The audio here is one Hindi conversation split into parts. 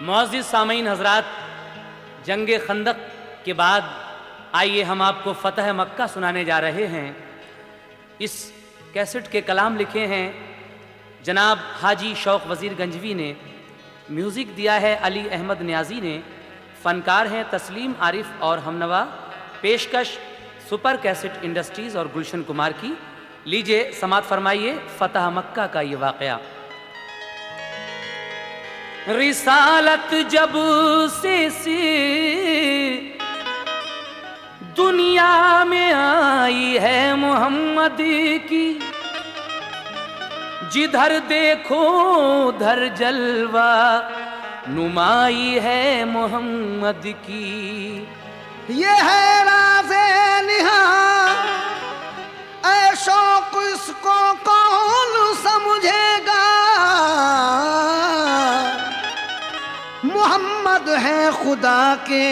मुअज़्ज़िज़ सामीन हज़रात, जंग खंदक के बाद आइए हम आपको फ़तह मक्का सुनाने जा रहे हैं। इस कैसेट के कलाम लिखे हैं जनाब हाजी शौक़ वज़ीर गंजवी ने, म्यूज़िक दिया है अली अहमद न्याज़ी ने, फ़नकार हैं तस्लीम आरिफ और हमनवा। पेशकश सुपर कैसेट इंडस्ट्रीज़ और गुलशन कुमार की। लीजिए समात फरमाइए फ़तह मक्का का ये वाक़या। रिसालत जब से दुनिया में आई है मोहम्मद की, जिधर देखो उधर जलवा नुमाई है मोहम्मद की। ये है राज़े निहा ऐ शौक़, इसको कौन समझेगा। मोहम्मद है खुदा के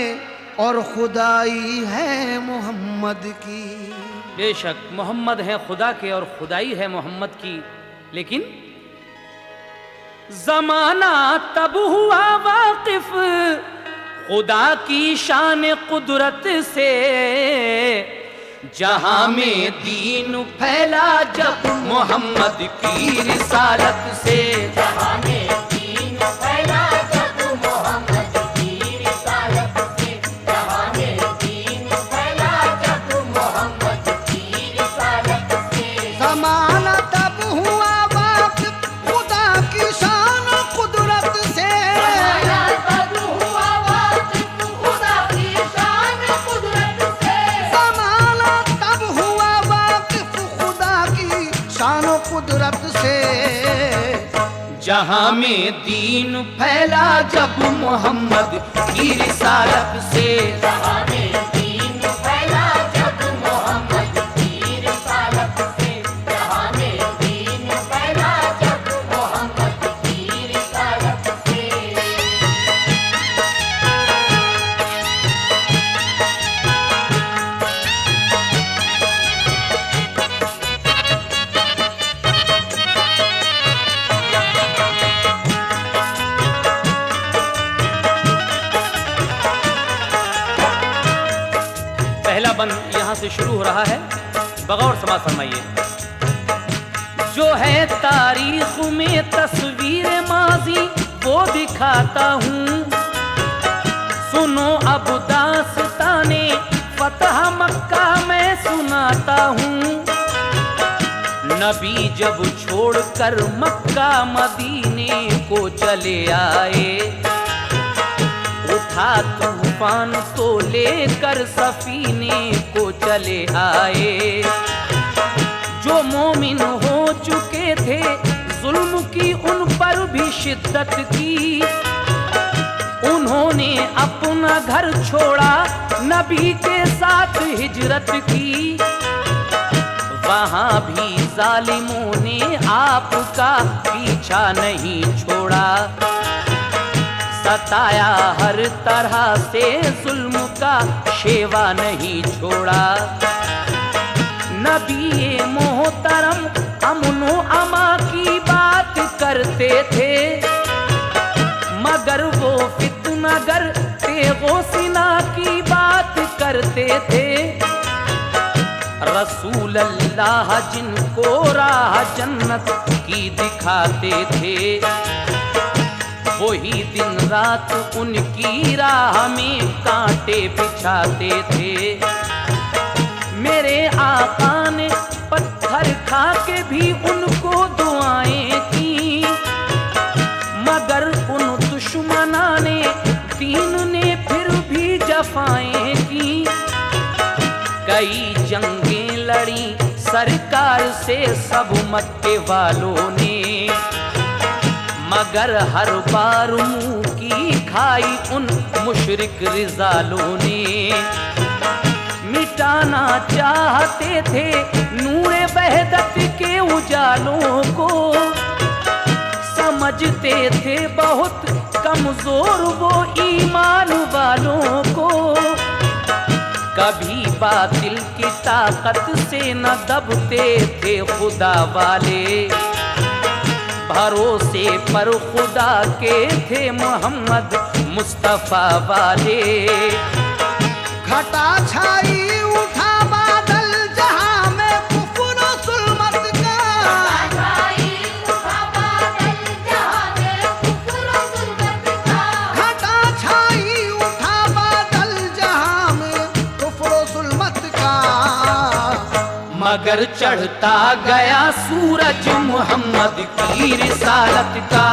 और खुदाई है मोहम्मद की। बेशक मोहम्मद है खुदा के और खुदाई है मोहम्मद की, लेकिन ज़माना तब हुआ वाकिफ खुदा की शान कुदरत से, जहां में दीन फैला जब मोहम्मद की रिसालत से। जहां में दीन फैला जब मोहम्मद की रिसालत से, जहां में दीन फैला जब मोहम्मद की रिसालत से। ज़माना तब हुआ वाकिफ खुदा की शान कुदरत से, तब हुआ वाकिफ खुदा की शान कुदरत से। ज़माना तब हुआ वाकिफ खुदा की शान कुदरत से। जहां में दीन फैला जब मोहम्मद की रिसालत से। जहां में दीन फैला जब मोहम्मद की रिसालत से, जहां में दीन फैला जब मोहम्मद की रिसालत से। पहला बंद यहां से शुरू हो रहा है, बगौर समाज फरमाइए। जो है तारीख में तस्वीर माजी वो दिखाता हूँ, सुनो अब दास्ताने फतह मक्का मैं सुनाता हूँ। नबी जब छोड़कर मक्का मदीने को चले आए, उठा तूफान तो लेकर सफीने को चले आए। जो मोमिन हो चुके थे जुल्म की उन पर भी शिद्दत की, उन्होंने अपना घर छोड़ा नबी के साथ हिजरत की। वहां भी जालिमों ने आपका पीछा नहीं छोड़ा, सताया हर तरह से जुल्म का शेवा नहीं छोड़ा। नबी मोहतरम अमनो अमा की बात करते थे, मगर वो फितनागर तेगो सिना की बात करते थे। रसूल अल्लाह जिनको राह जन्नत की दिखाते थे, वही दिन रात उनकी राह में कांटे बिछाते थे। मेरे आका ने पत्थर खा के भी उनको दुआएं की, मगर उन दुश्मना ने दीन ने फिर भी जफाएं की। कई जंगें लड़ी सरकार से सब मक्के वालों ने, मगर हर बार मुंह की खाई उन मुशरिक रिजालों ने। मिटाना चाहते थे नूरे वहदत के उजालों को, समझते थे बहुत कमजोर वो ईमान वालों को। कभी बातिल की ताकत से न दबते थे खुदा वाले, भरोसे पर खुदा के थे मोहम्मद मुस्तफा वाले। घटा छाई उठा बादल जहां में कुफर और जुल्मत का। घटा छाई उठा बादल जहां में कुफर और जुल्मत का। मगर चढ़ता गया सूरज मोहम्मद की रिसालत का।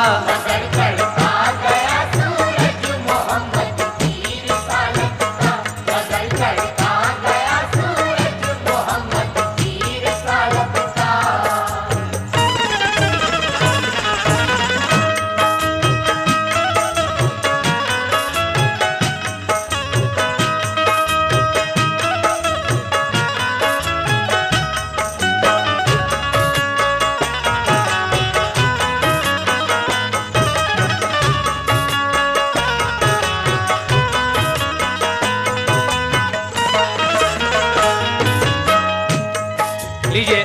लीजिए,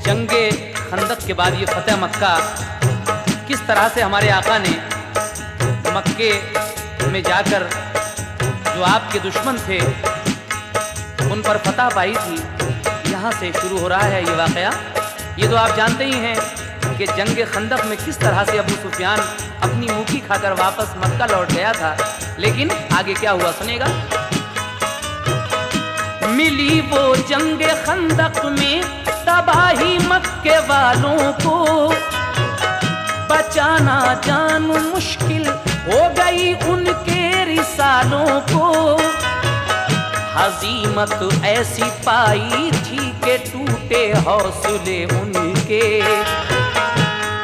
जंगे खंदक के बाद ये फतेह मक्का, किस तरह से हमारे आका ने मक्के में जाकर जो आपके दुश्मन थे उन पर फतह पाई थी, यहाँ से शुरू हो रहा है ये वाक़या। ये तो आप जानते ही हैं कि जंगे खंदक में किस तरह से अबू सुफियान अपनी मुखी खाकर वापस मक्का लौट गया था। लेकिन आगे क्या हुआ सुनेगा। मिली वो जंगे खंदक में तबाही मक्के वालों को, बचाना जान मुश्किल हो गई उनके रिसालों को। हजीमत ऐसी पाई थी कि टूटे हौसले उनके,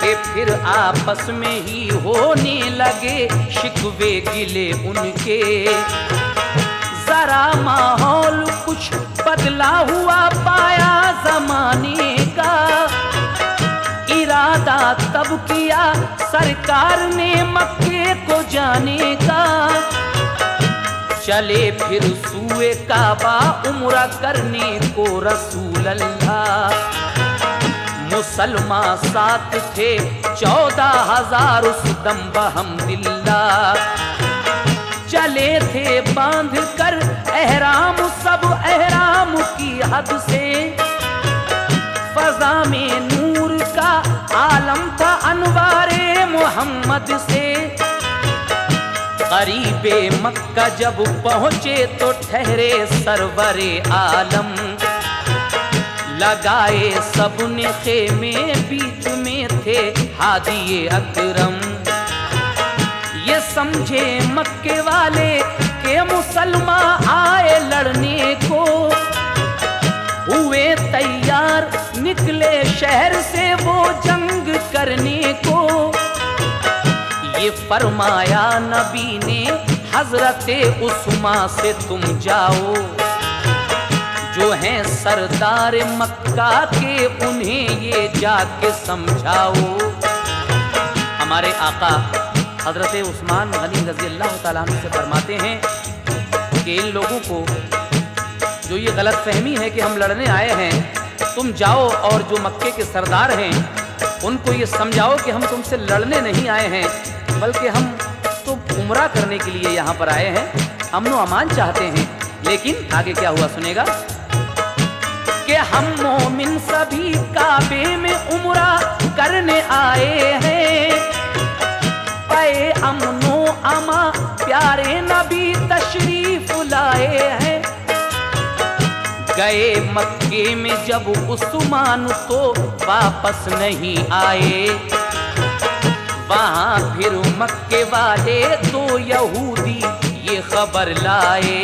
कि फिर आपस में ही होने लगे शिकवे गिले उनके। जरा माहौल कुछ बदला हुआ पाया जमाने का, इरादा तब किया सरकार ने मक्के को जाने का। चले फिर सूए काबा उम्रा करने को रसूल अल्लाह। मुसलमान साथ थे 14,000 उस दम बहम्दिल्लाह। चले थे बांध कर एहराम सब एहराम की हद से। फजा में नूर का आलम था अनवारे मोहम्मद से। करीबे मक्का जब पहुँचे तो ठहरे सरवरे आलम। लगाए सबने खेमे बीच में थे हादिए अकरम। ये समझे मक्के वाले के मुसलमान आए लड़ने को। हुए तैयार निकले शहर से वो जंग करने को। ये फरमाया नबी ने हजरते उस्मा से तुम जाओ। जो हैं सरदार मक्का के उन्हें ये जाके समझाओ। हमारे आका हजरत उस्मान गनी रज़ी अल्लाह ताला अन्हु से फरमाते हैं कि इन लोगों को जो ये गलत फहमी है कि हम लड़ने आए हैं, तुम जाओ और जो मक्के के सरदार हैं उनको ये समझाओ कि हम तुमसे लड़ने नहीं आए हैं, बल्कि हम तो उम्रा करने के लिए यहाँ पर आए हैं, अमन अमान चाहते हैं। लेकिन आगे क्या हुआ सुनेगा कि हम मोमिन सभी काबे में उम्रा करने आए हैं। पे अमनो अमा प्यारे नबी तशरीफ लाए हैं। गए मक्के में जब उस्मान तो वापस नहीं आए। वहां फिर मक्के वाले दो यहूदी ये खबर लाए।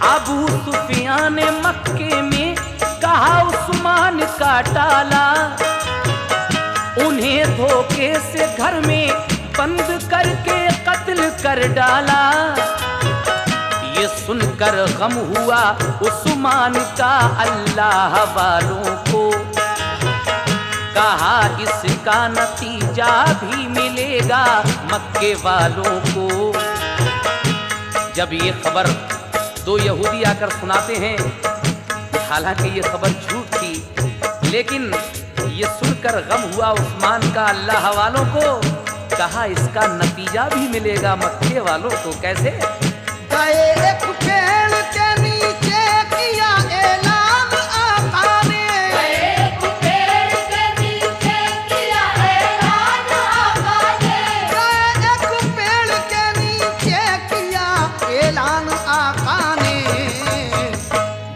अबू सुफियान ने मक्के में कहा उस्मान का टाला। उन्हें धोखे से घर में बंद करके कत्ल कर डाला। ये सुनकर गम हुआ उस्मान का अल्लाह वालों को। कहा इसका नतीजा भी मिलेगा मक्के वालों को। जब ये खबर दो यहूदी आकर सुनाते हैं, हालांकि ये खबर झूठ थी, लेकिन ये सुनकर गम हुआ उस्मान का अल्लाह वालों को। कहा इसका नतीजा भी मिलेगा मक्के वालों को। कैसे? गए एक पेड़ के नीचे किया ऐलान आका ने। गए एक पेड़ के नीचे किया ऐलान आका ने। गए एक पेड़ के नीचे किया ऐलान आका ने।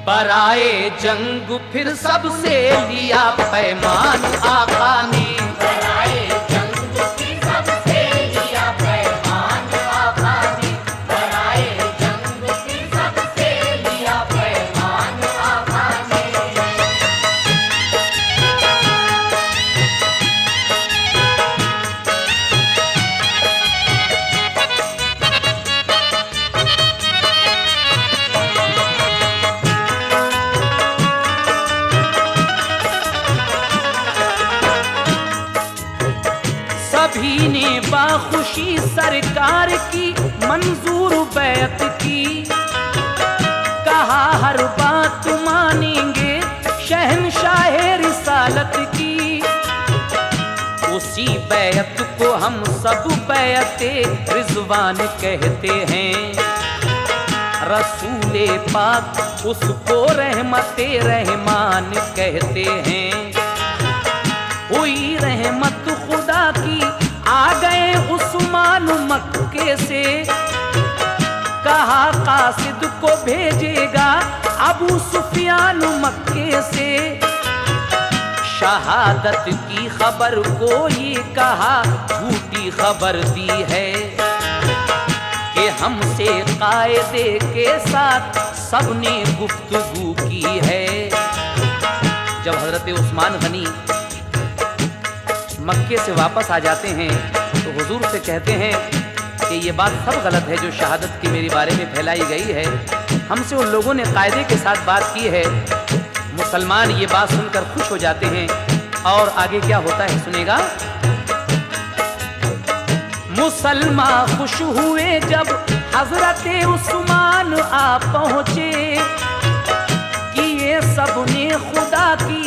बराए जंग फिर सबसे लिया पैमान आका ने। बराए जंग की सबसे लिया पैमान आका ने। बराए जंग की सबसे लिया पैमान आका ने। सभी ने बाखुशी सरकार की मंजूर बैत की। कहा हर बात मानेंगे शहंशाह रिसालत की। उसी बैत को हम सब बैते रिजवान कहते हैं। रसूले पाक उसको रहमते रहमान कहते हैं। हुई रहमत खुदा की आ गए उस्मान मक्के से। कहा कासिद को भेजेगा अबू सुफियान मक्के से। शहादत की खबर को ये कहा झूठी खबर दी है कि हमसे कायदे के साथ सबने गुफ्तगू की है। जब हजरत उस्मान गनी मक्के से वापस आ जाते हैं तो हुजूर से कहते हैं कि ये बात सब गलत है जो शहादत की मेरे बारे में फैलाई गई है। हमसे उन लोगों ने कायदे के साथ बात की है। मुसलमान ये बात सुनकर खुश हो जाते हैं। और आगे क्या होता है सुनेगा। मुसलमान खुश हुए जब हजरत उस्मान आ पहुंचे कि ये सब ने खुदा की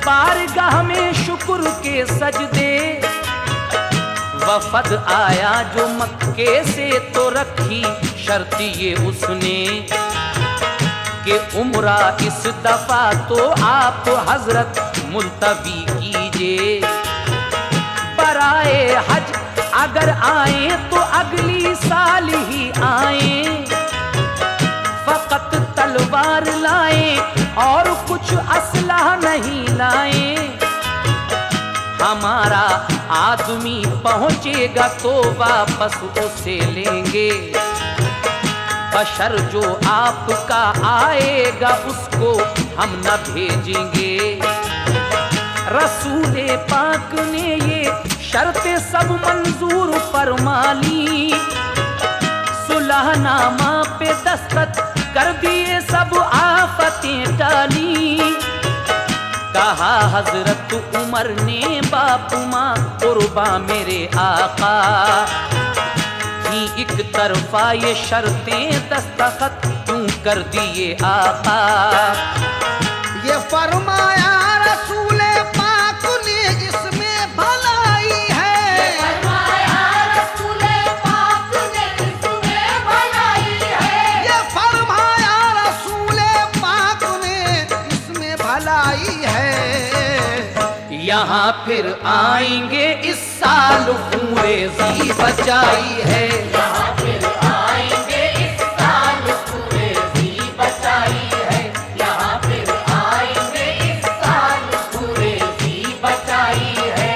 बारगाह में शुक्र के सजदे। वफद आया जो मक्के से तो रखी शर्त ये उसने कि उम्रा इस दफा तो आप हजरत मुल्तवी कीजिए। बराए हज अगर आए तो अगली साल ही आए। फकत तलवार लाए और कुछ असलहा नहीं लाए। हमारा आदमी पहुंचेगा तो वापस उसे लेंगे। बशर जो आपका आएगा उसको हम न भेजेंगे। रसूले पाक ने ये शर्तें सब मंजूर फरमा ली। सुलहनामा पे दस्तखत कर दिए सब आफतें टाली। कहा हजरत उमर ने बाप माँ कुर्बा मेरे आका ही एक तरफा ये शर्तें दस्तखत क्यों कर दिए आका। ये फरमाया रसूले पाक ने इसमें भलाई है। फरमाया रसूले पाक ने इसमें भलाई है। ये फरमाया रसूले पाक ने इसमें भलाई है। यहाँ फिर आएंगे इस साल पूरे जी बचाई है। यहाँ फिर आएंगे इस साल पूरे जी बचाई है। यहाँ फिर आएंगे इस साल पूरे जी बचाई है।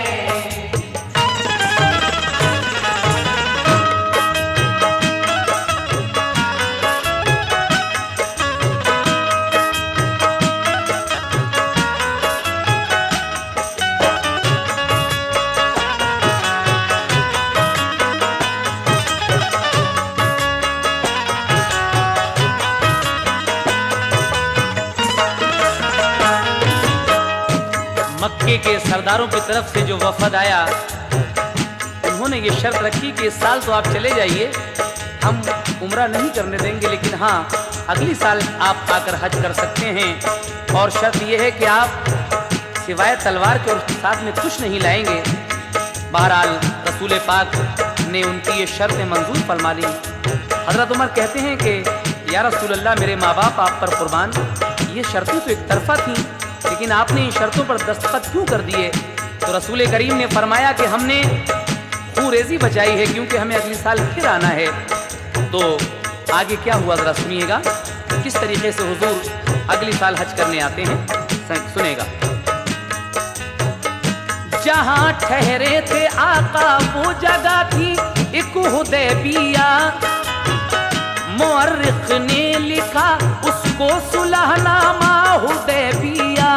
मक्के के सरदारों की तरफ से जो वफद आया उन्होंने ये शर्त रखी कि इस साल तो आप चले जाइए, हम उम्रा नहीं करने देंगे, लेकिन हाँ अगली साल आप आकर हज कर सकते हैं। और शर्त यह है कि आप सिवाय तलवार के और उसके साथ में कुछ नहीं लाएंगे। बहरहाल रसूल पाक ने उनकी ये शर्तें मंजूर फरमा ली। हज़रत उमर कहते हैं कि या रसूल अल्लाह, मेरे माँ बाप आप पर कुर्बान, ये शर्तें तो एक तरफा थीं, लेकिन आपने इन शर्तों पर दस्तखत क्यों कर दिए? तो रसूल करीम ने फरमाया कि हमने खूरेजी बचाई है, क्योंकि हमें अगले साल फिर आना है। तो आगे क्या हुआ ज़रा सुनिएगा, किस तरीके से हुजूर अगले साल हज करने आते हैं, सुनेगा। जहां ठहरे थे आका वो जगह थी एक हुदैबिया, मुअर्रिख ने लिखा उसको सुलहनामा हुदैबिया।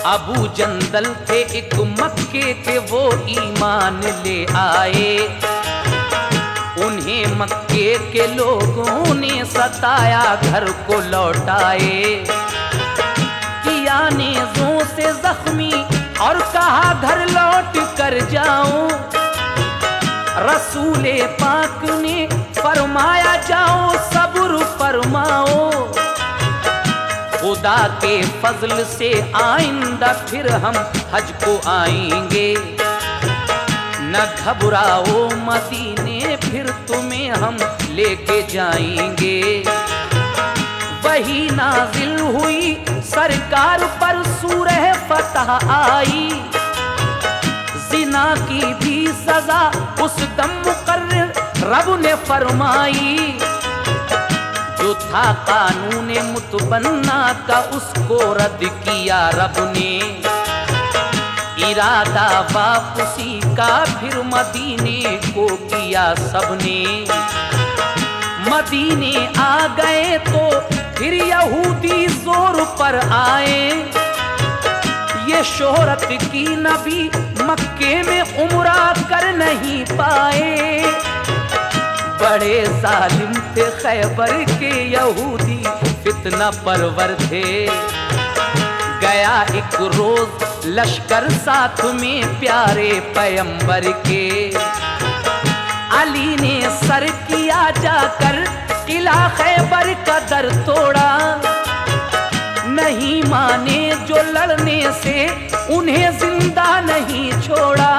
अबू जंदल थे एक मक्के के, वो ईमान ले आए, उन्हें मक्के के लोगों ने सताया, घर को लौटाए, किया नेज़ों से जख्मी और कहा घर लौट कर जाऊं। रसूले पाक ने फरमाया जाओ सब्र फरमाओ, खुदा के फजल से आइंदा फिर हम हज को आएंगे। न घबराओ मदीने फिर तुम्हें हम लेके जाएंगे। वही नाजिल हुई सरकार पर सूरह फतह आई, जिना की भी सजा उस दम मुकर्रर रब ने फरमाई। जो था कानून मुतबन्ना का उसको रद्द किया रब ने, इरादा वापसी का फिर मदीने को किया सबने। मदीने आ गए तो फिर यहूदी जोर पर आए, ये शोहरत की नबी मक्के में उम्रा कर नहीं पाए। बड़े जालिम थे खैबर के यहूदी, फितना परवर थे। गया एक रोज लश्कर साथ में प्यारे पैगंबर के, अली ने सर किया जाकर किला खैबर का दर तोड़ा। नहीं माने जो लड़ने से उन्हें जिंदा नहीं छोड़ा।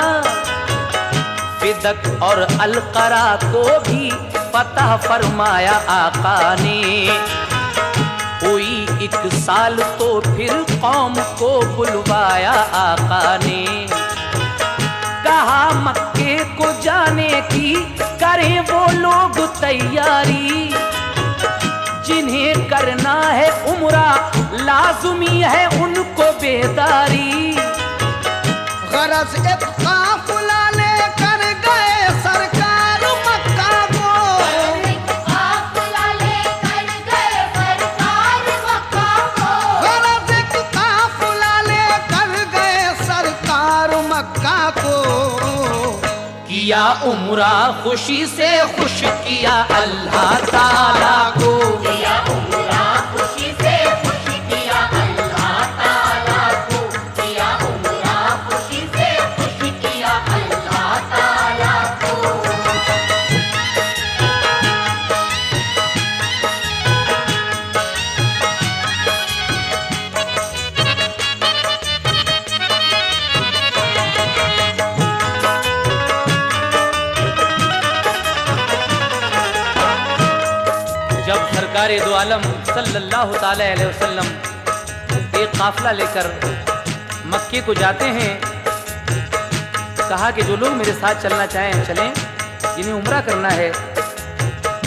फिदक और अलकरा को भी फतह फरमाया आका ने। हुई 1 साल तो फिर कौम को बुलवाया आका ने। कहा मक्के को जाने की करें वो लोग तैयारी, जिन्हें करना है उम्रा लाजुमी है उनको बेदारी। गरज एक काफिला लेकर गए सरकार मक्का को, काफिला लेकर गए सरकार मक्का को। गरज एक काफिला लेकर गए सरकार मक्का को। किया उम्रा खुशी से खुश किया अल्लाह ताला को। किया उम्रा खुशी से खुश किया अल्लाह ताला को। किया उम्रा खुशी से खुश किया अल्लाह ताला को। जब सरकार दो आलम सल्लल्लाहु ताला अलैहि वसल्लम एक काफिला लेकर मक्के को जाते हैं, कहा कि जो लोग मेरे साथ चलना चाहें चलें, जिन्हें उम्रा करना है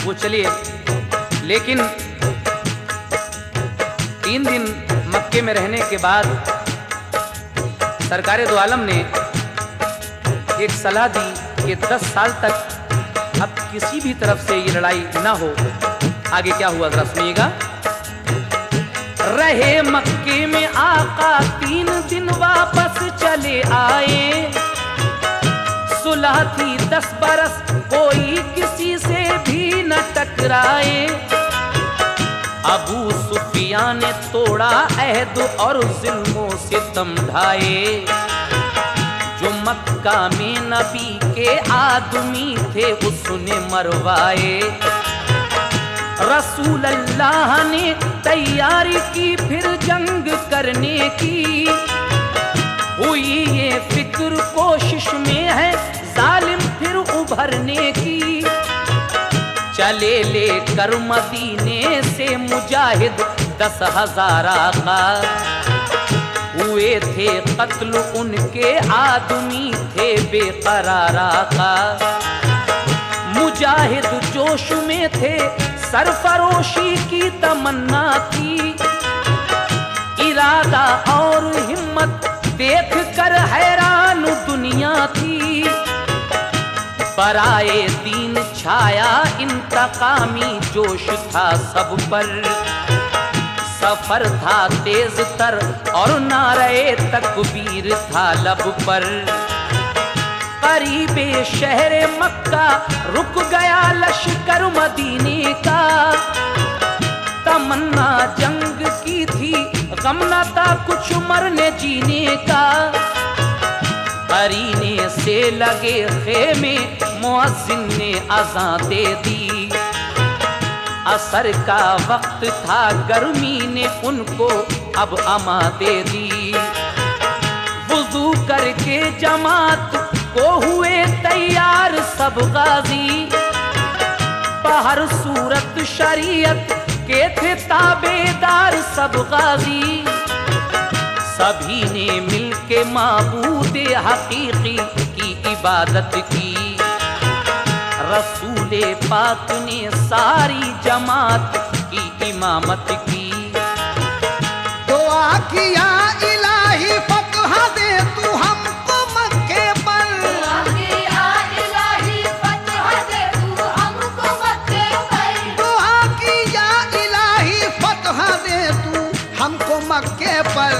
वो चलिए। लेकिन 3 दिन मक्के में रहने के बाद सरकार दो आलम ने एक सलाह दी कि 10 साल तक अब किसी भी तरफ से ये लड़ाई ना हो। आगे क्या हुआ जरा सुनिएगा। रहे मक्के में आका 3 दिन वापस चले आए। सुलह थी 10 बरस कोई किसी से भी न टकराए। अबू सुफियान ने तोड़ा अहद और जुल्मों से दम ढाए। जो मक्का में नबी के आदमी थे उसने मरवाए। रसूल अल्लाह ने तैयारी की फिर जंग करने की। हुई ये फिक्र कोशिश में है जालिम फिर उभरने की। चले लेकर मदीने से मुजाहिद 10,000 का। हुए थे कत्ल उनके आदमी थे बेकरारा का। मुजाहिद जोश में थे सरफरोशी की तमन्ना थी। इरादा और हिम्मत देख कर हैरान दुनिया थी। बराए दीन छाया इंतकामी जोश था सब पर। सफर था तेज तर और नारे तकबीर था लब पर। करीबे शहरे मक्का रुक गया लश्कर मदीने का। तमन्ना जंग की थी गम न था कुछ मरने जीने का। करीने से लगे खेमे मुअज्जिन ने अज़ान दे दी। असर का वक्त था गर्मी ने उनको अब अमा दे दी। वुज़ू करके जमात को हुए तैयार सब गाजी। बाहर सूरत शरीयत के थे ताबेदार सब गाजी। सभी ने मिलके माबूदे हकीकी की इबादत की। रसूले पाक ने सारी जमात की इमामत की। दुआ किया इलाही फतह दे तू हमको मक्के पर। दुआ किया इलाही फतह दे तू हमको मक्के पर। दुआ किया इलाही फतह दे तू हमको मक्के पर।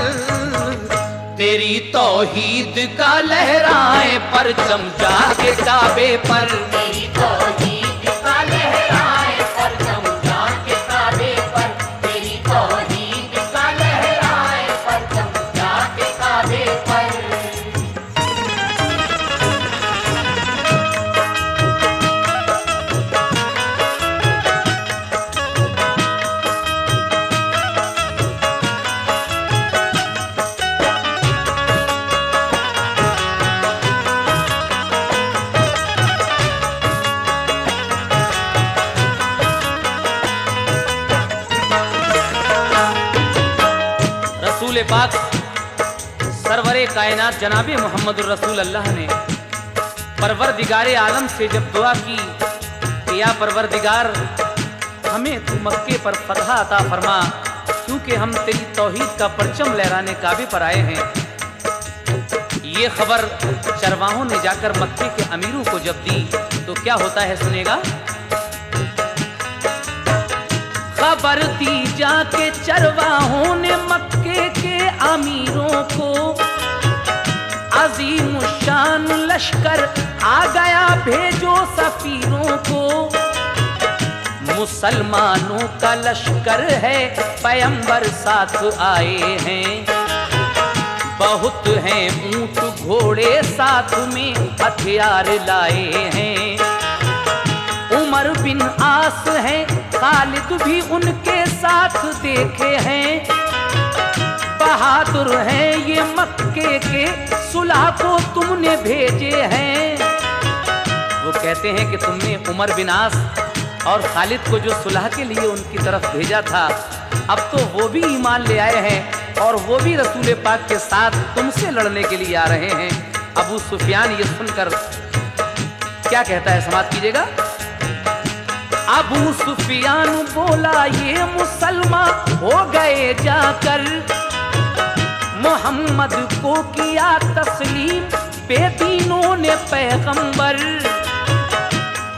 तेरी तौहीद का लहराए परचम जाके काबे पर। तेरी तौहीद का लहराए परचम जाके काबे पर। तेरी तौहीद का लहराए परचम जाके काबे पर। रसूल पाक सरवरे कायनात जनाबे मोहम्मद रसूल अल्लाह ने परवरदिगार आलम से जब दुआ की कि या परवरदिगार हमें तू मक्के पर फतह अता फरमा, क्योंकि हम तेरी तौहीद का परचम लहराने काबे पर आए हैं। ये खबर चरवाहों ने जाकर मक्के के अमीरों को जब दी तो क्या होता है सुनेगा। खबर दी जाके चरवाहों ने मक्के के अमीरों को। अजीम शान लश्कर आ गया भेजो सफीरों को। मुसलमानों का लश्कर है पैगंबर साथ आए हैं। बहुत हैं ऊंट घोड़े साथ में हथियार लाए हैं। उमर बिन आस हैं खालिद भी उनके साथ देखे हैं। बहादुर हैं ये मक्के के सुलह को तुमने भेजे हैं। वो कहते हैं कि तुमने उमर बिन आस और खालिद को जो सुलह के लिए उनकी तरफ भेजा था, अब तो वो भी ईमान ले आए हैं और वो भी रसूल पाक के साथ तुमसे लड़ने के लिए आ रहे हैं। अबू सुफियान ये सुनकर क्या कहता है समाप्त कीजिएगा। अबू सुफियान बोला ये मुसलमान हो गए जाकर। मोहम्मद को किया तस्लीम बेदीनों ने पैगंबर।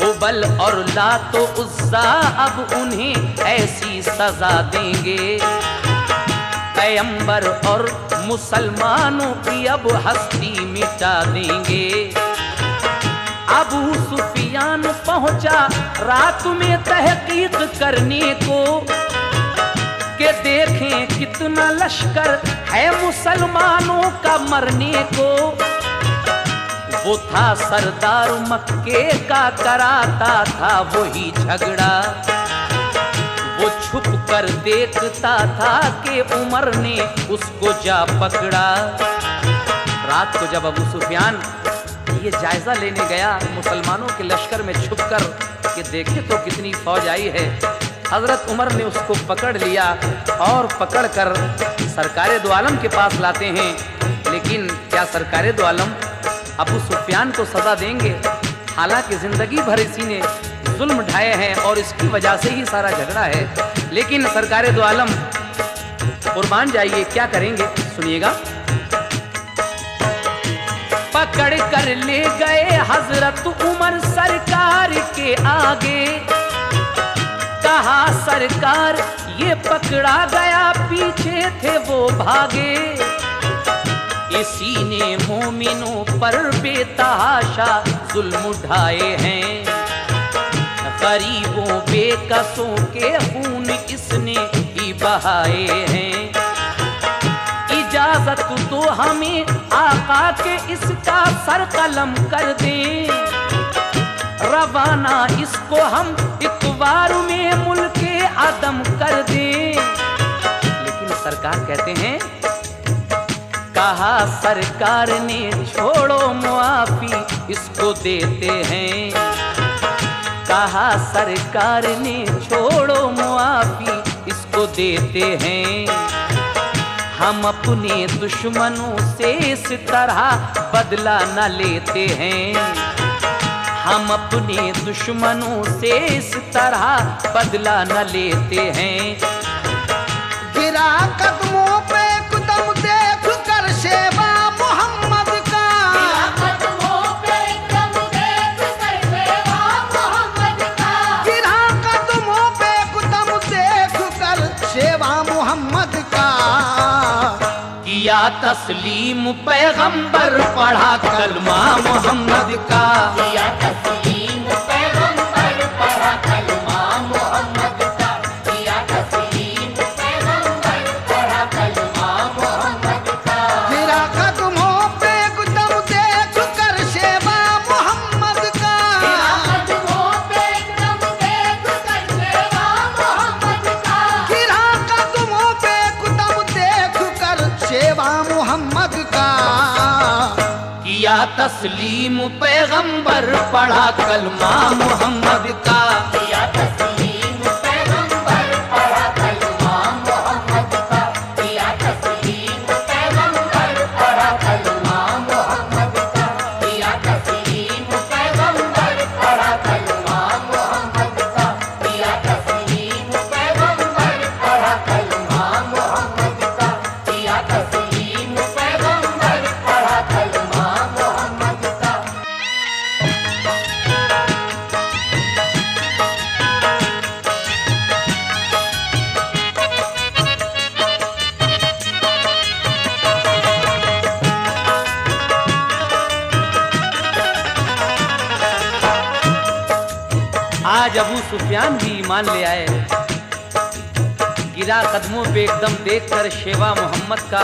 उबल और लात उज़्ज़ा अब उन्हें ऐसी सजा देंगे। पैगंबर और मुसलमानों की अब हस्ती मिटा देंगे। अबू सुफियान पहुंचा रात में तहकीक करने को कि देखें कितना लश्कर है मुसलमानों का मरने को। वो था सरदार मक्के का, कराता था वही झगड़ा। वो छुप कर देखता था कि उमर ने उसको जा पकड़ा। रात को जब अबू सुफियान ये जायजा लेने गया मुसलमानों के लश्कर में छुपकर कि देखे तो कितनी फौज आई है, हजरत उमर ने उसको पकड़ लिया और पकड़कर सरकारे दो आलम के पास लाते हैं। लेकिन क्या सरकारे दो आलम अबू सुफियान को सजा देंगे? हालांकि जिंदगी भर इसी ने जुल्म ढाए हैं और इसकी वजह से ही सारा झगड़ा है। लेकिन सरकारे दो आलम कुर्बान जाइए, क्या करेंगे सुनिएगा। पकड़ कर ले गए हजरत उमर सरकार के आगे, कहा सरकार ये पकड़ा गया, पीछे थे वो भागे। इसी ने मोमिनों पर बेतहाशा जुल्म उठाए हैं, गरीबों बेकसों के खून इसने ही बहाए हैं। इजाजत तो हमें आका के इसका सर कलम कर दें, रवाना इसको हम इतवार में मुल्के आदम कर दें। लेकिन सरकार कहते हैं, कहा सरकार ने छोड़ो मुआफी इसको देते हैं, कहा सरकार ने छोड़ो मुआफी इसको देते हैं। हम अपने दुश्मनों से इस तरह बदला न लेते हैं, हम अपने दुश्मनों से इस तरह बदला न लेते हैं। गिरा कदमों पे कदम देख कर शेवा मोहम्मद का, कदमों पे कदम देख कर शेवा मोहम्मद का, गिरा कदमों पे कदम देख कर शेवा मोहम्मद का। किया तस्लीम पैगंबर पढ़ा कलमा मोहम्मद का, किया तस्लीम पैगंबर पढ़ा कलमा मोहम्मद का, किया तस्लीम पैगंबर पढ़ा कलमा मोहम्मद का। गिरा कदमों पे कदम देख कर शेवा मोहम्मद का, कदमों पे कदम देख कर शेवा मोहम्मद का, गिरा कदमों पे कदम देख कर शेवा मोहम्मद का। किया तस्लीम पैगंबर पढ़ा कलमा मोहम्मद का, किया तस्लीम पैगंबर पढ़ा कलमा मोहम्मद का, किया तस्लीम पैगंबर पढ़ा कलमा मोहम्मद का, किया तस्लीम पैगंबर पढ़ा कलमा मोहम्मद का, किया तस्लीम पैगंबर पढ़ा कलमा मोहम्मद का, किया तस्लीम पैगंबर पढ़ा कलमा मोहम्मद का। आज अबू सुफियान भी ईमान ले आए। गिरा कदमों पे एकदम देखकर शेवा मोहम्मद का,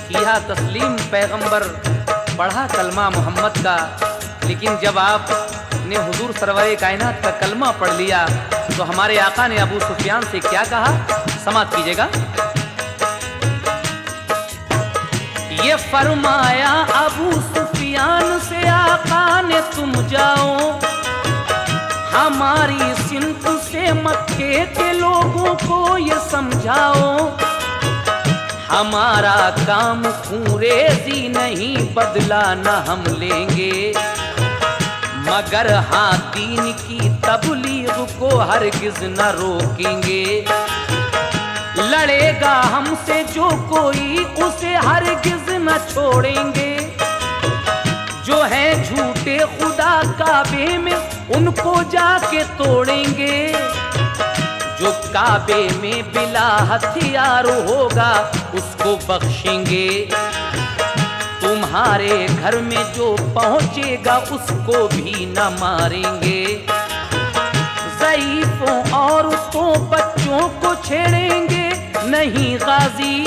किया तस्लीम पैगंबर पढ़ा कलमा मोहम्मद का। लेकिन जब आपने हुजूर सरवर कायनात का कलमा पढ़ लिया तो हमारे आका ने अबू सुफियान से क्या कहा, समाअत कीजिएगा। ये फरमाया अबू सुफियान से आका ने, तुम जाओ हमारी सिंत से मक्के के लोगों को ये समझाओ, हमारा काम खूंरेजी नहीं, बदला न हम लेंगे, मगर हाँ दीन की तबलीग को हरगिज न रोकेंगे। लड़ेगा हमसे जो कोई उसे हरगिज न छोड़ेंगे, जो है झूठे खुदा काबे में उनको जाके तोड़ेंगे, जो काबे में बिला हथियार होगा उसको बख्शेंगे, तुम्हारे घर में जो पहुंचेगा उसको भी न मारेंगे, ज़ईफों औरतों बच्चों को छेड़ेंगे नहीं गाजी,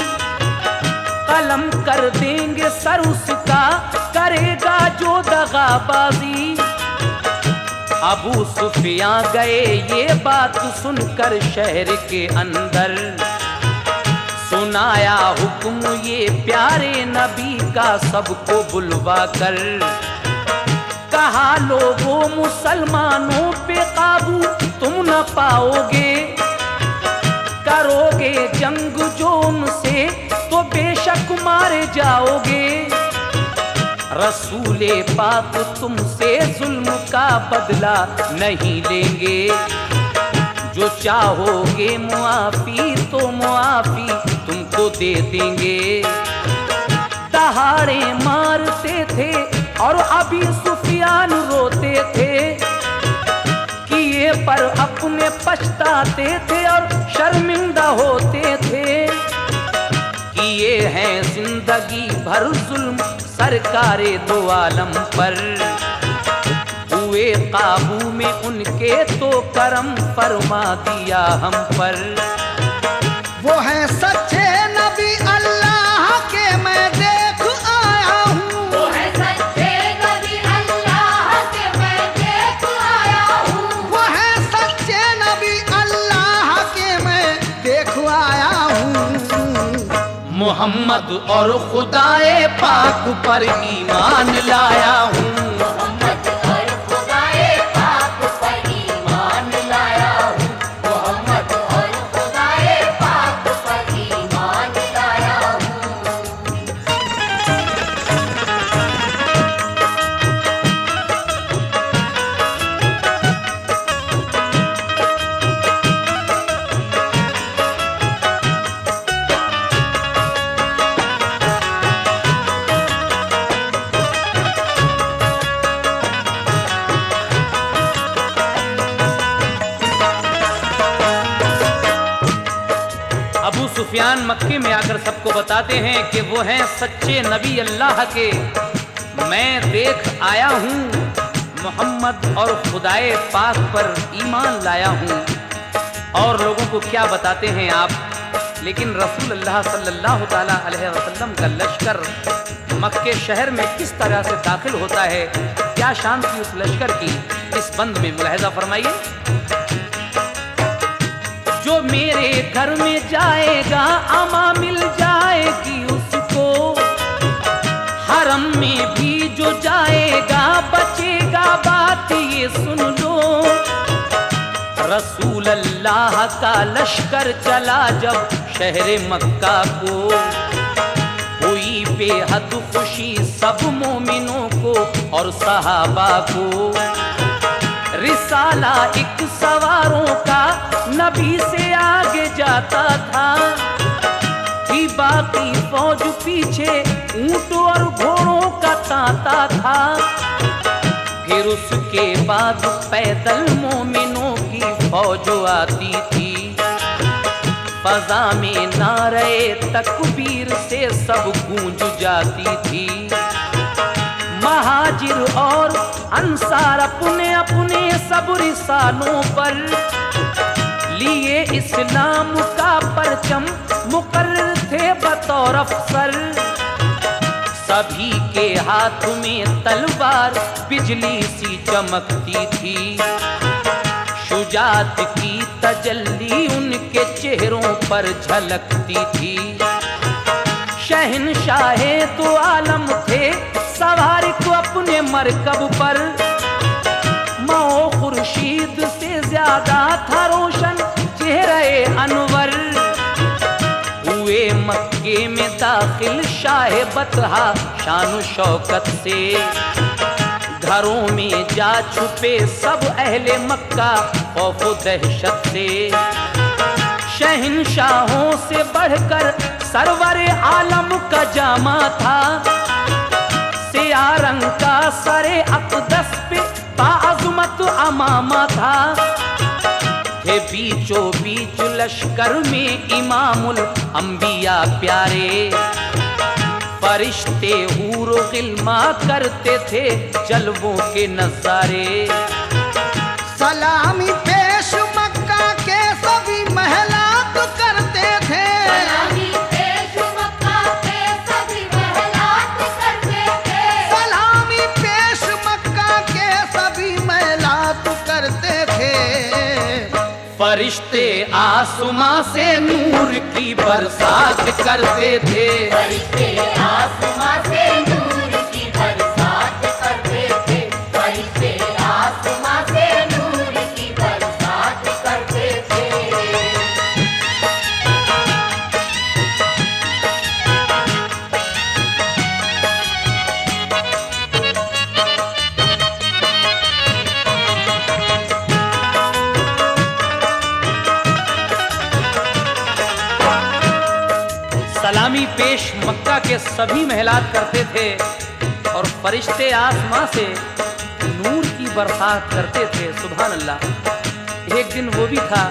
कलम कर देंगे सर उसका करेगा जो दगाबाजी। अबू सुफियान गए ये बात सुनकर शहर के अंदर, सुनाया हुक्म ये प्यारे नबी का सबको बुलवा कर। कहा लोगों मुसलमानों पे काबू तुम न पाओगे, करोगे जंग जो उनसे तो बेशक मारे जाओगे। रसूले पाक तुमसे जुल्म का बदला नहीं लेंगे, जो चाहोगे मुआफी तो मुआफी तुमको दे देंगे। दहाड़े मारते थे और अबू सुफियान रोते थे, किए पर अपने पछताते थे और शर्मिंदा होते थे। किए हैं जिंदगी भर जुल्म सरकारे दो आलम पर, हुए काबू में उनके तो करम फरमा दिया हम पर। वो है सच्चे नबी अल्लाह के मैं देख आया हूँ, वो है सच्चे नबी अल्लाह के मैं देख आया हूँ। वो है सच्चे नबी अल्लाह के मैं देख आया हूँ। मोहम्मद और खुदाए पाक पर ईमान लाया हूँ। मोहम्मद और खुदाए पाक पर ईमान लाया हूँ। मोहम्मद और खुदाए पाक पर ईमान लाया हूँ। अबू सुफियान मक्के में आकर सबको बताते हैं कि वो हैं सच्चे नबी अल्लाह के, मैं देख आया हूँ। मोहम्मद और खुदाए पाक पर ईमान लाया हूँ। और लोगों को क्या बताते हैं आप, लेकिन रसूल अल्लाह सल्लल्लाहु ताला अलैहि वसल्लम का लश्कर मक्के शहर में किस तरह से दाखिल होता है, क्या शान थी उस लश्कर की, इस बंद में मुलाहिजा फरमाइए। जो मेरे घर में जाएगा अमा मिल जाएगी उसको, हरम में भी जो जाएगा बचेगा, बात ये सुन लो। रसूल अल्लाह का लश्कर चला जब शहर मक्का को, हुई बेहद खुशी सब मोमिनों को और सहाबा को। रिसाला एक सवारों का नबी से आगे जाता था, कि बाकी फौज पीछे ऊंट और घोड़ों का तांता था। फिर उसके बाद पैदल मोमिनों की फौज आती थी, फजा में नारे तकबीर से सब गूंज जाती थी। महाजिर और अंसार अपने अपने सब रिसालों पर लिए इस्लाम का परचम मुकर्रर थे बतौर अफसर। सभी के हाथ में तलवार बिजली सी चमकती थी, शुजात की तजल्ली उनके चेहरों पर झलकती थी। शहंशाहे दो आलम थे सवार को अपने मरकब पर, मौ खुर्शीद से ज्यादा था रोशन चेहरे अनवर। हुए मक्के में दाखिल शाह बतहा शान शौकत से, घरों में जा छुपे सब अहले मक्का खौफ दहशत से। शहंशाहों से बढ़कर सरवर आलम का जामा था, सिया रंग का सरे अक़दस पे बाअज़मत अमामा था। थे बीचों बीच लश्कर में इमामुल अंबिया प्यारे, फरिश्ते हूर गिल्मा करते थे जलवों के नजारे। सलामी पेश मक्का के सभी महलात करते थे, सलामी पेश मक्का के सभी महलात करते थे। सलामी पेश मक्का के सभी महलात फरिश्ते आसमां से नूर की बरसात करते थे। फरिश्ते आसमां से नूर की बरसात करते थे। फरिश्ते आसमां से नूर की बरसात करते थे। सलामी पेश मक्का के सभी महलात करते थे और फरिश्ते आसमां से नूर की बरसात करते थे। सुभान अल्लाह। एक दिन वो भी था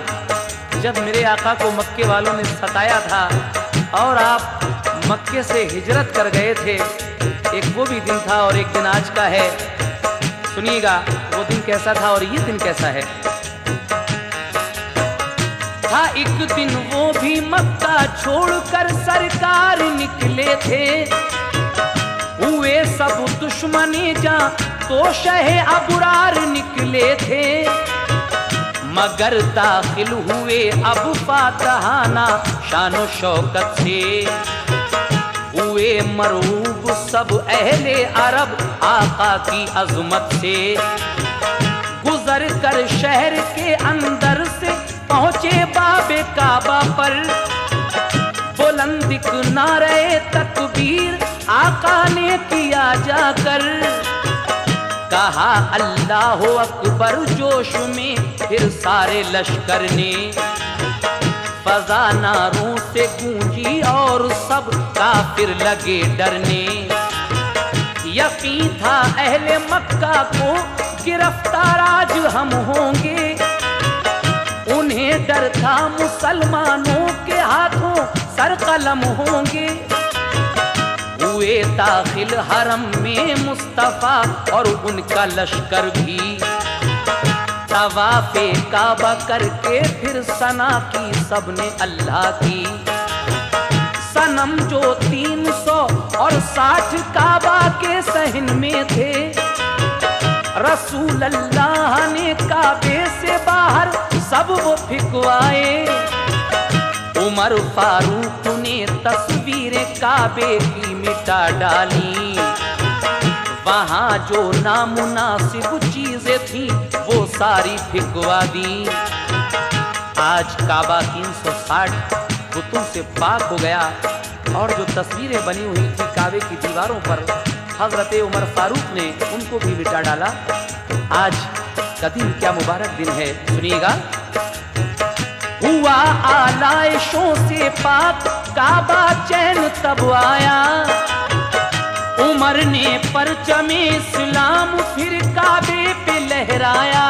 जब मेरे आका को मक्के वालों ने सताया था और आप मक्के से हिजरत कर गए थे। एक वो भी दिन था और एक दिन आज का है। सुनिएगा वो दिन कैसा था और ये दिन कैसा है। था एक दिन वो भी मक्का छोड़कर सरकार निकले थे। हुए सब दुश्मनी जा तो शहे अबरार निकले थे। मगर दाखिल हुए अब फातहाना शानो शौकत से। हुए मरहूब सब अहले अरब आका की अजमत से। गुजर कर शहर के अंदर से पहुंचे बाबे काबा पर। बुलंद नारे तकबीर आका ने किया जाकर। कहा अल्लाह अकबर जोश में फिर सारे लश्कर ने। फजा नारों से गूंजी और सब काफिर लगे डरने। यकीन था अहले मक्का को गिरफ्तार आज हम होंगे। उन्हें डर था मुसलमानों के हाथों सर कलम होंगे। हुए दाखिल हरम में मुस्तफा और उनका लश्कर भी। तवाफे काबा करके फिर सना की सबने अल्लाह की। सनम जो 360 काबा के सहन में थे। रसूल अल्लाह ने काबे से बाहर सब वो फिकवाए। उमर फारूक ने तस्वीरें काबे की मिटा डाली। वहां जो नामुनासिब चीजें थी वो सारी फिकवा दी। आज काबा 360 बुतों से पाक हो गया और जो तस्वीरें बनी हुई थी काबे की दीवारों पर हजरत उमर फारूक ने उनको भी मिटा डाला। आज का दिन क्या मुबारक दिन है। सुनिएगा। हुआ आलाइशों से पाक काबा चैन तब आया। उमर ने परचमे इस्लाम फिर काबे पे लहराया।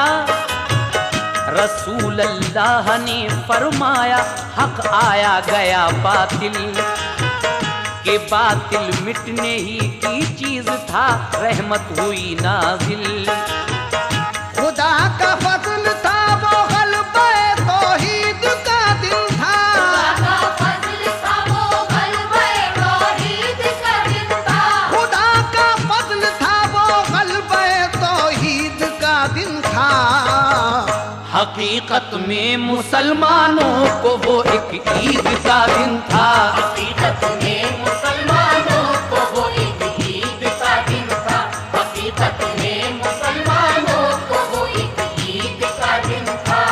रसूल अल्लाह ने फरमाया हक आया गया बातिल। के बातिल मिटने ही की चीज था रहमत हुई नाजिल। खुदा का फजल था वो गलबे तौहीद का दिन था। खुदा का फजल था वो गलबे तौहीद का दिन था। खुदा का फजल था वो गलबे तौहीद का दिन था। हकीकत में मुसलमानों को वो एक ईद का दिन था। हकीकत में मुसलमानों को वो एक ईद का दिन था। हकीकत में मुसलमानों को वो एक ईद का दिन था।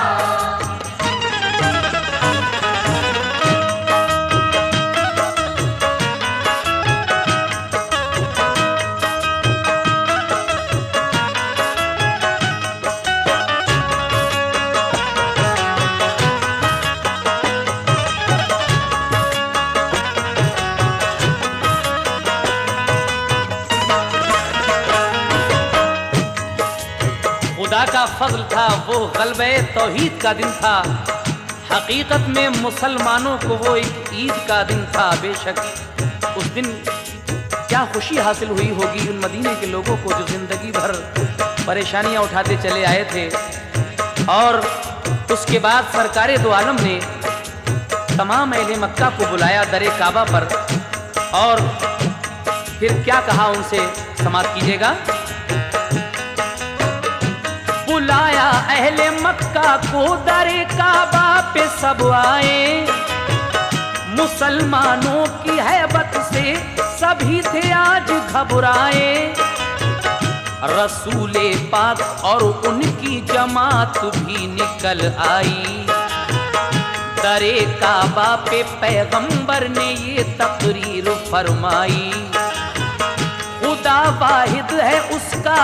खुदा का फजल था वो गलबे तौहीद का दिन था। हकीकत में मुसलमानों को वो एक ईद का दिन था। बेशक उस दिन क्या खुशी हासिल हुई होगी उन मदीने के लोगों को जो जिंदगी भर परेशानियां उठाते चले आए थे। और उसके बाद सरकारे दो आलम ने तमाम अहले मक्का को बुलाया दरे काबा पर और फिर क्या कहा उनसे, समाप्त कीजिएगा। बुलाया अहले मक्का को दरे काबा पे सब आए, मुसलमानों की हैबत से सभी थे आज घबराए। रसूले पाक और उनकी जमात भी निकल आई, दरे काबा पे पैगंबर ने ये तकरीर फरमाई। खुदा वाहिद है उसका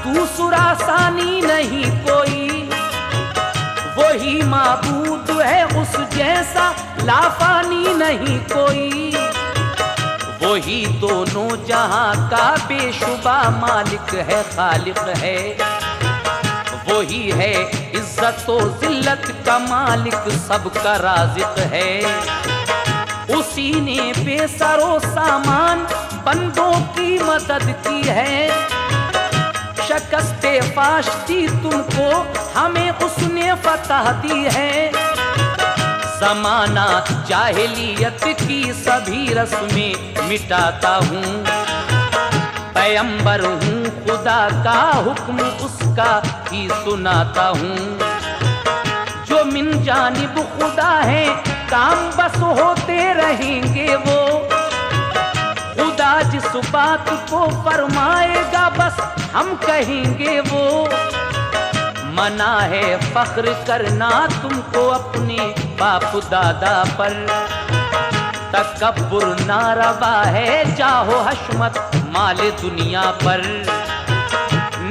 दूसरा सानी नहीं कोई, वही माबूद है उस जैसा लाफानी नहीं कोई। वही दोनों जहां का बेशुबा मालिक है, खालिक है। वही है इज्जत व जिल्लत का मालिक, सबका राज़िक है। उसी ने बेसरो सामान बंदों की मदद की है। शिकस्ते फाश दी तुमको, हमें उसने फतह दी है। ज़माना जाहिलियत की सभी रस्में मिटाता हूँ, पैगंबर हूँ खुदा का हुक्म उसका ही सुनाता हूँ। जो मिन जानिब खुदा है काम बस होते रहेंगे वो, खुदा जिस बात को फरमाएगा बस हम कहेंगे वो। मना है फख्र करना तुमको अपने बाप दादा पर, तकब्बुर नारवा है जाहो हशमत माल दुनिया पर।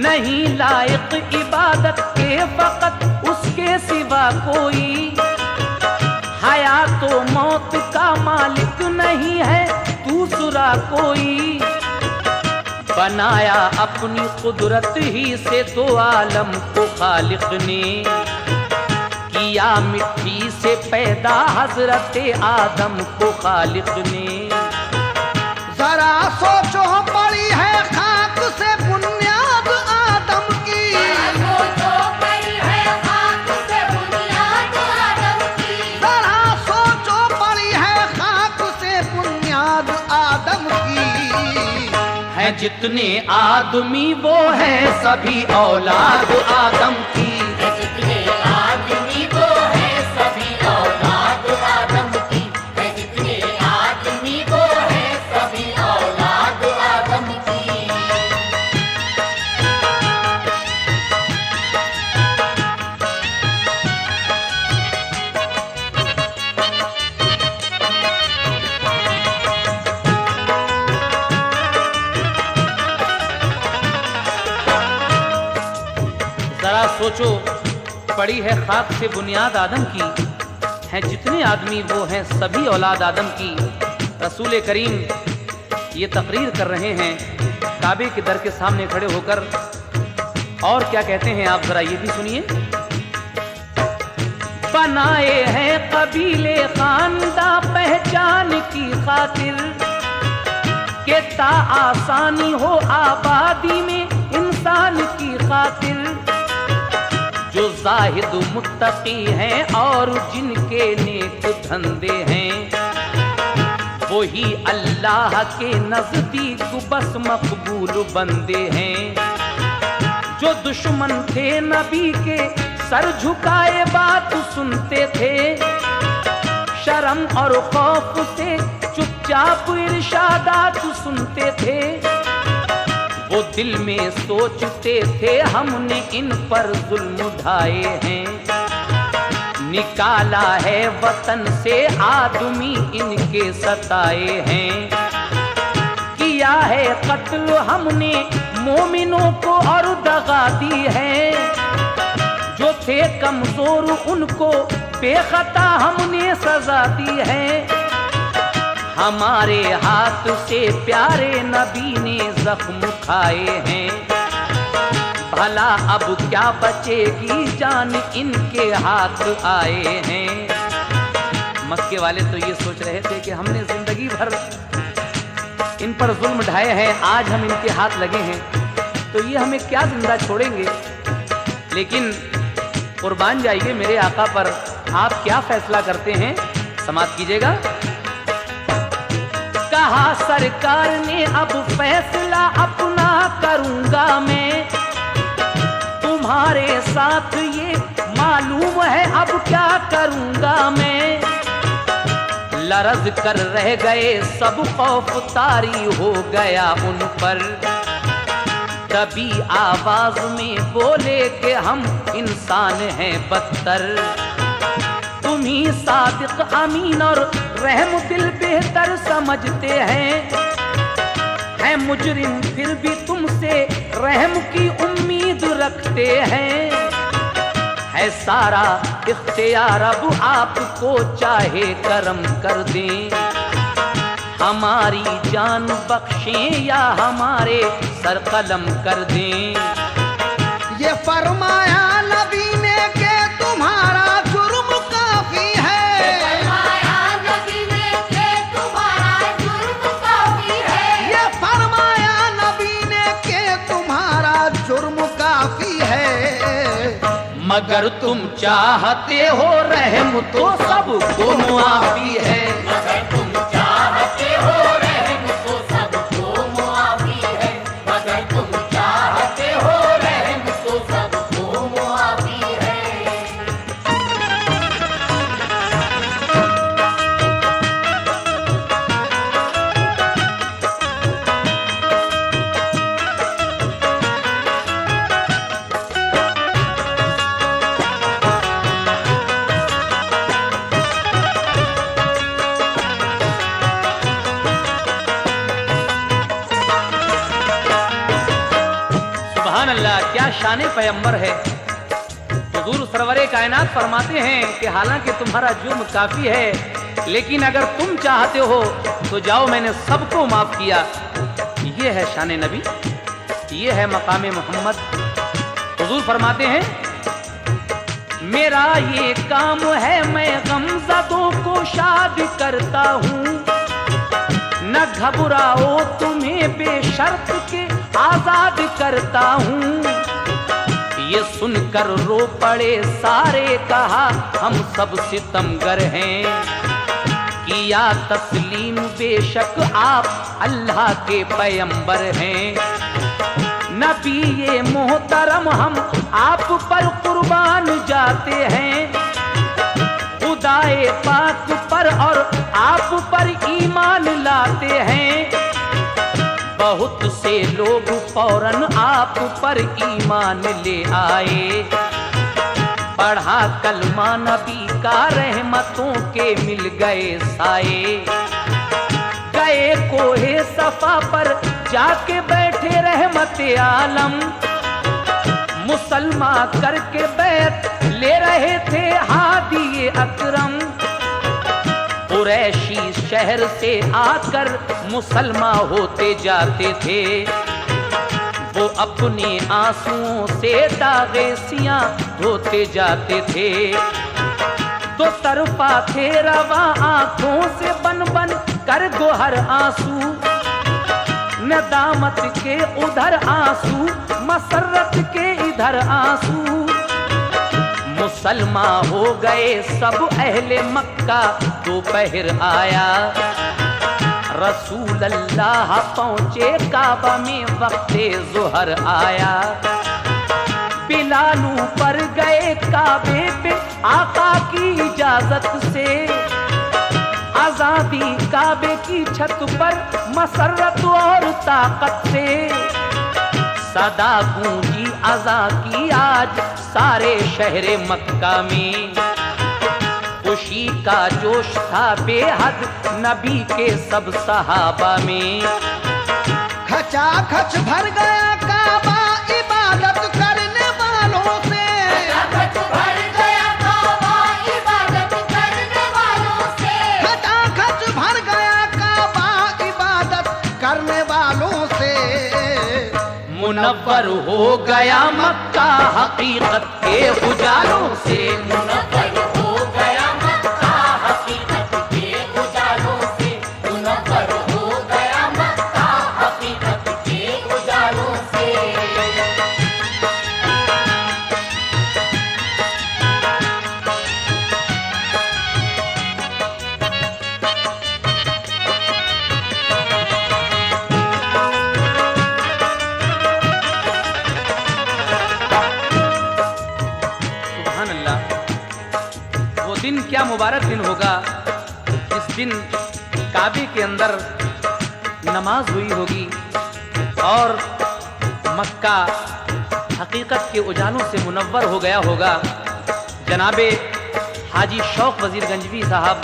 नहीं लायक इबादत के फकत उसके सिवा कोई, हयात तो मौत का मालिक नहीं है दूसरा कोई। बनाया अपनी कुदरत ही से दो आलम को खालिक ने, किया मिट्टी से पैदा हजरत आदम को खालिक ने। जरा सोचो पड़ी है खाक से बुनियाद आदम की, सोचो पड़ी है खाक से बुनियाद आदम की। जरा सोचो पड़ी है खाक से बुनियाद आदम की। है जितने आदमी वो है सभी औलाद आदम की। जितने आदमी वो है सभी औलाद आदम की, जितने आदमी वो है सभी औलाद आदम की। जरा सोचो पड़ी है खाक से बुनियाद आदम की, हैं जितने आदमी वो हैं सभी औलाद आदम की। रसूल करीम ये तकरीर कर रहे हैं काबे के दर के सामने खड़े होकर, और क्या कहते हैं आप जरा ये भी सुनिए। बनाए हैं कबीले खानदा पहचान की खातिर, के ता आसानी हो आबादी में इंसान की खातिर। जो जाहिद मुत्तकी हैं और जिनके नेक धंधे हैं, वही अल्लाह के नजदीक बस मकबूल बंदे हैं। जो दुश्मन थे नबी के सर झुकाए बात सुनते थे, शर्म और खौफ से चुपचाप इरशादात सुनते थे। वो दिल में सोचते थे हमने इन पर जुल्म उठाए हैं, निकाला है वतन से आदमी इनके सताए हैं। किया है कत्ल हमने मोमिनों को और दगा दी है, जो थे कमजोर उनको बेखता हमने सजा दी है। हमारे हाथ से प्यारे नबी ने जख्म खाए हैं, भला अब क्या बचेगी जान इनके हाथ आए हैं। मक्के वाले तो ये सोच रहे थे कि हमने जिंदगी भर इन पर जुल्म ढाए हैं, आज हम इनके हाथ लगे हैं तो ये हमें क्या जिंदा छोड़ेंगे। लेकिन कुर्बान जाइए मेरे आका पर, आप क्या फैसला करते हैं समाप्त कीजिएगा। कहा सरकार ने अब फैसला अपना करूंगा मैं, तुम्हारे साथ ये मालूम है अब क्या करूंगा मैं। लरज कर रह गए सब, खौफ तारी हो गया उन पर। तभी आवाज में बोले कि हम इंसान हैं बदतर। तुम ही सादिक अमीन और रहम दिल बेहतर समझते हैं। है मुजरिम फिर भी तुमसे रहम की उम्मीद रखते हैं। है सारा इख्तियार अब आपको, चाहे करम कर दें। हमारी जान बख्शें या हमारे सर कलम कर दें। ये फरमाया नबी ने कि तुम्हारा जुर्म काफी है। फरमाया नबी ने कि तुम्हारा जुर्म काफी है। ये फरमाया नबी ने कि तुम्हारा जुर्म काफी है। मगर तुम चाहते हो रहम तो सबको मुआफी है। मगर तुम चाहते हो रहम तो सबको मुआफी है। मगर तुम चाहते हो रहम तो सबको मुआफी है। सुभान अल्लाह, क्या शान पैगंबर है। हुजूर सरवरे कायनात फरमाते हैं कि हालांकि तुम्हारा जुर्म काफी है, लेकिन अगर तुम चाहते हो तो जाओ, मैंने सबको माफ किया। ये है शान नबी, ये है मकाम मोहम्मद। हुजूर फरमाते हैं, मेरा ये काम है मैं गमज़दों को शाद करता हूँ। न घबराओ तुम्हें बेशर्त के आजाद करता हूँ। ये सुनकर रो पड़े सारे, कहा हम सब सितमगर हैं। किया तस्लीम बेशक आप अल्लाह के पैगंबर हैं। नबी ये मोहतरम हम आप पर कुर्बान जाते हैं। खुदाए पाक पर और आप पर ईमान लाते हैं। बहुत से लोग फौरन आप पर ईमान ले आए। पढ़ा कलमा नबी का, रहमतों के मिल गए साए। गए कोहे सफा पर जाके बैठे रहमते आलम। मुसलमान करके बैत ले रहे थे हादी अकरम। कुरैशी शहर से आकर मुसलमान होते जाते थे। वो अपने आंसुओं से दागेसियां धोते जाते थे। दो तरफा थे रवा आंखों से बन बन कर गोहर आंसू। नदामत के उधर आंसू, मसरत के इधर आंसू। मुसलमान हो गए सब अहले मक्का, दोपहर आया। रसूल अल्लाह पहुँचे काबा में, वक्ते ज़ुहर आया। बिलालू पर गए काबे पे आका की इजाजत से। आजादी काबे की छत पर मसरत और ताकत से। सदा गूंजी अज़ा की आज सारे शहरे मक्का में। खुशी का जोश था बेहद नबी के सब सहाबा में। खचाखच भर गया काबा इबादत करने वालों से। खचाखच भर गया काबा इबादत करने वालों से। खचाखच भर गया काबा इबादत करने वालों से। मुनव्वर हो गया मक्का हकीकत के उजालों से। मुनव्वर हो गया मक्का हकीकत के उजालों से। मुनव्वर हो गया मक्का हकीकत के उजालों से। क्या मुबारक दिन होगा जिस दिन काबे के अंदर नमाज हुई होगी और मक्का हकीकत के उजालों से मुनव्वर हो गया होगा। जनाबे हाजी शौक वजीर गंजवी साहब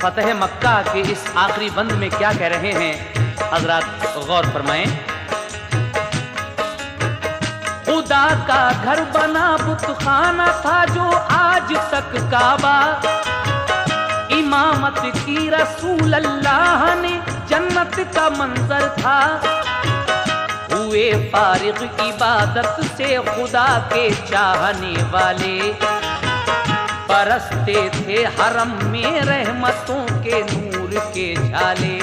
फतह मक्का के इस आखिरी बंद में क्या कह रहे हैं, हजरात गौर फरमाएं। खुदा का घर बना बुतखाना था जो आज तक काबा, इमामत की रसूल अल्लाह ने जन्नत का मंजर था। हुए फारिग इबादत से खुदा के चाहने वाले, बरसते थे हरम में रहमतों के नूर के झाले।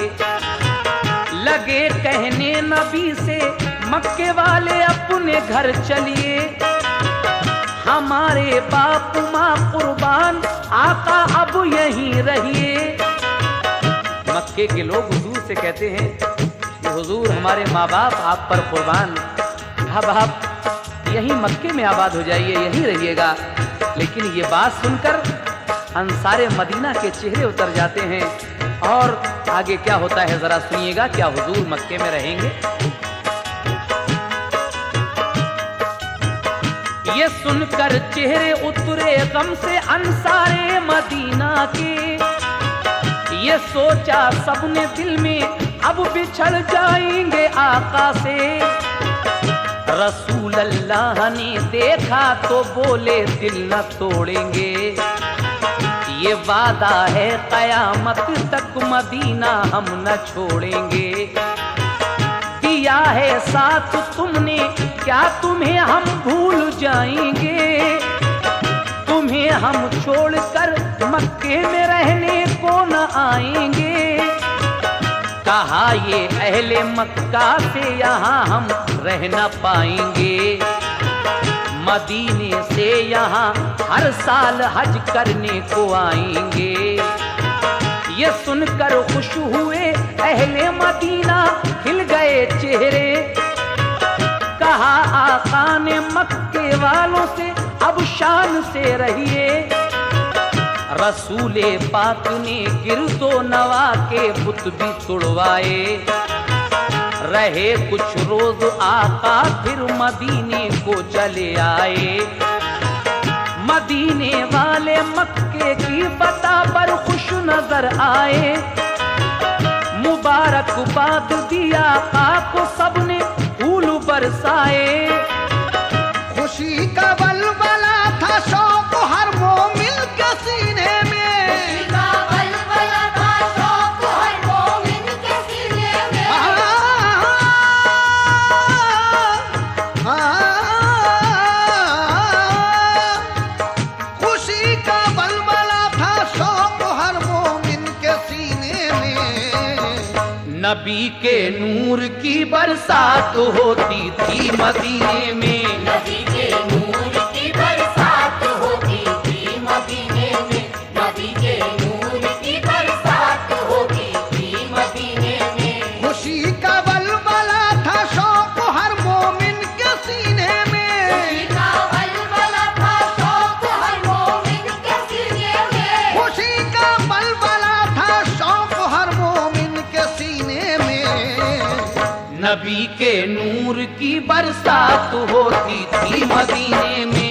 लगे कहने नबी से मक्के वाले अपने घर चलिए, हमारे बाप माँ कुर्बान आका अब यहीं रहिए। मक्के के लोग हुजूर से कहते हैं कि हुजूर हमारे माँ बाप आप पर कुर्बान, अब आप यहीं मक्के में आबाद हो जाइए, यहीं रहिएगा। लेकिन ये बात सुनकर अंसारे मदीना के चेहरे उतर जाते हैं और आगे क्या होता है जरा सुनिएगा। क्या हुजूर मक्के में रहेंगे? ये सुनकर चेहरे उतरे गम से अंसारे मदीना के, ये सोचा सबने दिल में अब बिछड़ जाएंगे आका से। रसूल अल्लाह ने देखा तो बोले दिल न तोड़ेंगे, ये वादा है कयामत तक मदीना हम न छोड़ेंगे। दिया है साथ तुमने क्या तुम्हें हम भूल जाएंगे, तुम्हें हम छोड़कर मक्के में रहने को न आएंगे। कहा ये अहले मक्का से यहाँ हम रह न पाएंगे, मदीने से यहाँ हर साल हज करने को आएंगे। ये सुनकर खुश हुए अहले मदीना, खिल गए चेहरे। कहा आका ने मक्के वालों से अब शान से रहिए। रसूले पाक ने गिरदो नवा के बुत भी तुड़वाए। रहे कुछ रोज आका फिर मदीने को चले आए। मदीने वाले मक्के की फतह पर खुश नजर आए। मुबारकबाद दिया आका को सबने फूल बरसाए। खुशी का बलबला था शौक हर मोमिन के सीने में, खुशी का बलबला था शौक हर मोमिन के सीने में। खुशी का बलबला था शौक हर मोमिन के सीने में। नबी के नूर की बरसात होती थी मदीने में, नबी के नूर की बरसात होती थी मदीने में, नबी के नूर की बरसात होती थी मदीने में। खुशी का बलबला था शौक हर मोमिन के सीने में। खुशी का बलबला था शौक हर मोमिन के सीने में। खुशी का बलबला था शौक हर मोमिन के सीने में। नबी के नूर की बरसात होती थी मदीने में।